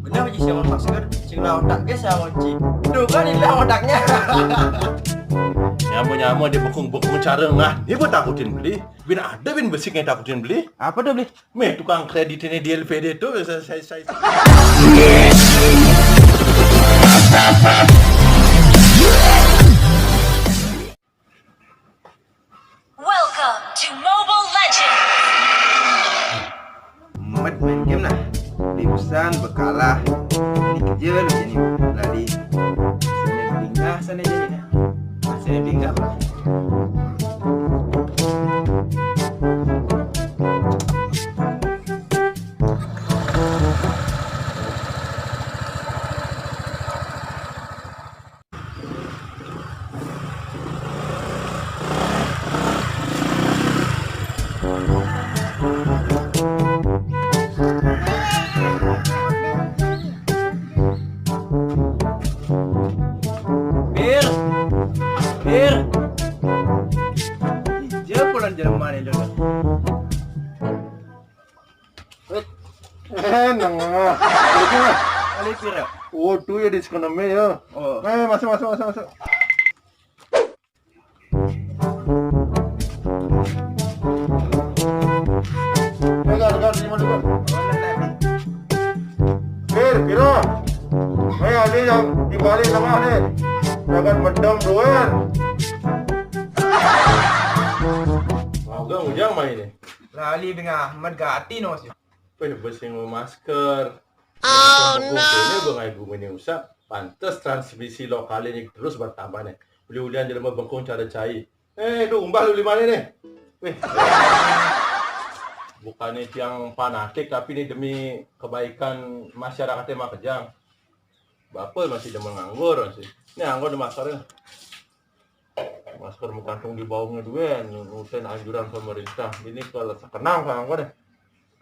Bener aja siang masker, cing otak guys yang ngunci. Duh kan ini otaknya. Nyamu dia bekung cara ngah. Dia buat takutin beli. Bin ada bin besi yang takutin beli. Apa tuh beli? Meh tukang kredit ini di LPD tuh saya. Welcome to Mobile Legends! Main game lah. Di pesan bekalah. Dikejar jadi lari. Sana pinggah sana jadi nah. Sana pinggah lah. Bir. Hijau pulang Jerman ini dulu. Nang. Kali pira. Oh tuh ya diskon ya. Oh. Masuk. Dengar, lima dulu. Piro. Ali yang dibalik sama nih. Jangan mendam doan. Mau gak ujang main ini? Lali dengan Ahmad gati no sih. Pengen bersing masker. Oh no. Ini gue ngai gue ini usah. Pantes transmisi lokal ini terus bertambah nih. Beli-belian jelema bengkong cara cai. Lu umbah lu lima nih. Wih. Bukannya yang fanatik tapi ini demi kebaikan masyarakatnya mah kejang. Bapak masih demen nganggur sih. Ini anggur di maskernya. Masker mengkantung di bawahnya dua, nurutin anjuran pemerintah. Ini kalau sekenang kan anggur deh.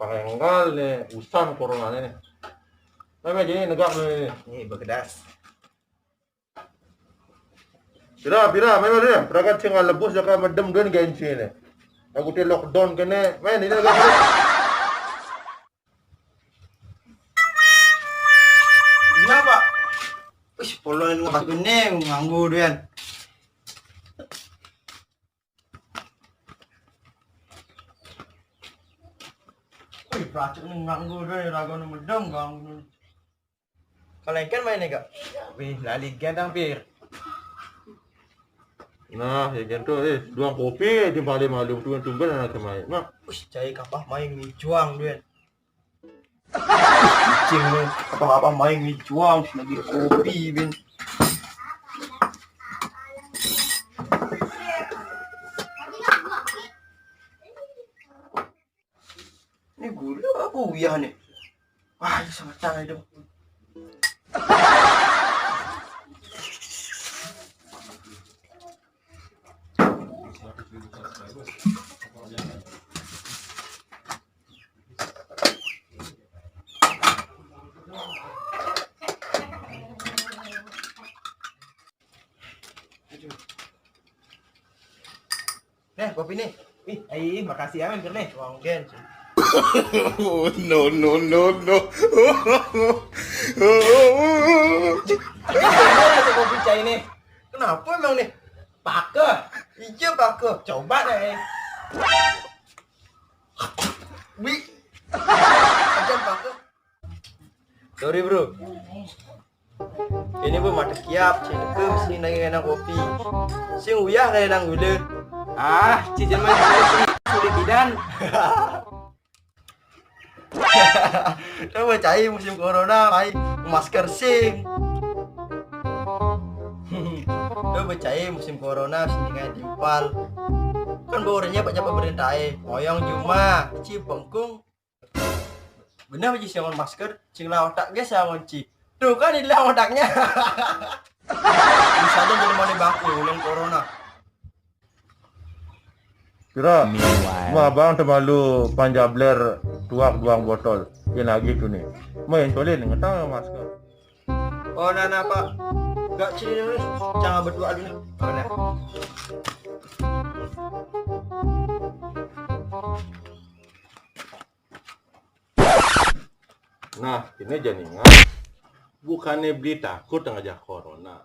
Pakai enggal nih, usan corona nih. Memang jadi negak nih. Nih bekedas. Bira, memang dia. Perakan cengal lebus jaka medem kan genci nih. Aku di lockdown kene, main ini negak. Kenapa? Wih, poloin waktu ini nganggur dia. Wih, peracun ini nganggur dia, ragu medem nganggur. Kalian kan main gak? Wih, lali gendang pir. Nah, ya gitu, dua kopi di balik malu tumben anak main. Nah, Wih, cai kapah main mie juang dia. Cing lu, apa main mie juang, lagi kopi bin. Ini gula apa uyah nih? Wah, ini sama tangan itu. Kopi nih. Ih, makasih ya, Mir nih. Uang gen. no. Gimana kopi cai nih? Kenapa emang nih? Pake. Iya pake. Coba deh. Wih. Aja pake. Sorry bro. Ini bu mata kiap, cilekem sing nang enak kopi. Sing uyah kayak nang gula. Cicil main sulit bidan. Coba cai musim corona, cai masker sing. Coba cai musim corona sing dengan timpal. Kan bornya banyak pemerintah oyong cuma ci bengkung. Bener aja siang masker, cing otak guys yang ngunci. Tuh kan ini otaknya. Bisa aja jadi mau dibangku ulang corona. Kira, wah bang terlalu panjabler tuang botol. Yang lagi tuh nih, main tolin ngetang masker. Oh nana pak, gak ciri dulu, jangan berdua dulu. Mana? Nah, ini janingan. Bukannya beli takut ngajak corona.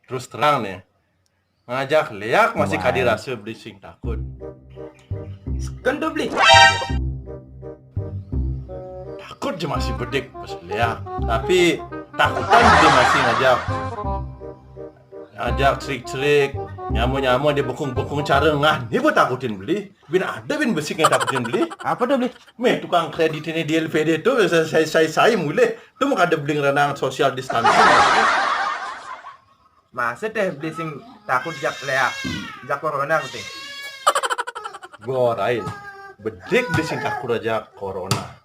Terus terang nih, ngajak leak masih kadi rasa beli sing takut. Kan tuh beli. Takut je masih bedik pas leak. Tapi takutan dia masih ngajak serik-serik, nyamu-nyamu dia bekung-bekung cara ngah. Ini buat takutin beli. Bin ada bin besik yang takutin beli. Apa tuh beli? Meh tukang kredit ini di LPD tuh saya mulai. Tuh mau ada beli renang social distancing. Masa teh beli sing takut jak leak, jak corona aku teh. Gorain. Bedik di sing takut aja corona.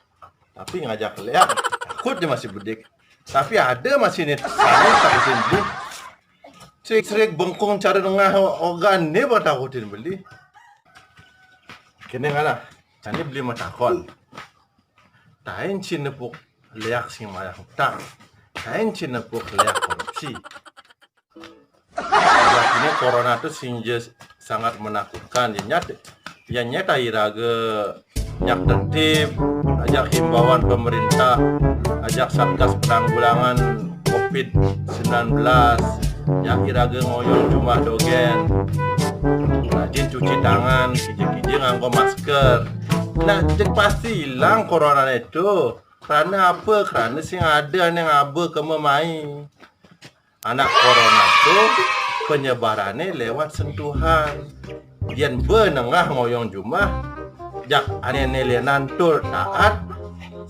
Tapi ngajak leak, takut dia masih bedik. Tapi ada masih nih takutin beli. Serik-serik bengkong cara nengah organ ni buat takutin beli. Kini ngana, cani beli matakon. Tain cina puk leak sing maya hutang. Tain cina puk leak korupsi. Ini corona tu sinjes sangat menakutkan. Ya nyata iraga nyak tertib, ajak himbauan pemerintah, ajak satgas penanggulangan COVID-19, nyak iraga ngoyong cuma dogen, rajin cuci tangan, kiji-kiji nganggo masker. Nah, cek pasti hilang corona itu. Karena apa? Karena sing ada yang abe kememai. Anak corona itu penyebarannya lewat sentuhan. Dian benengah ngoyong jumah, jak aneh-aneh nantul taat,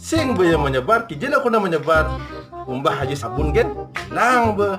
sing be menyebar, kijil aku na menyebar. Umbah haji sabun gen, lang be.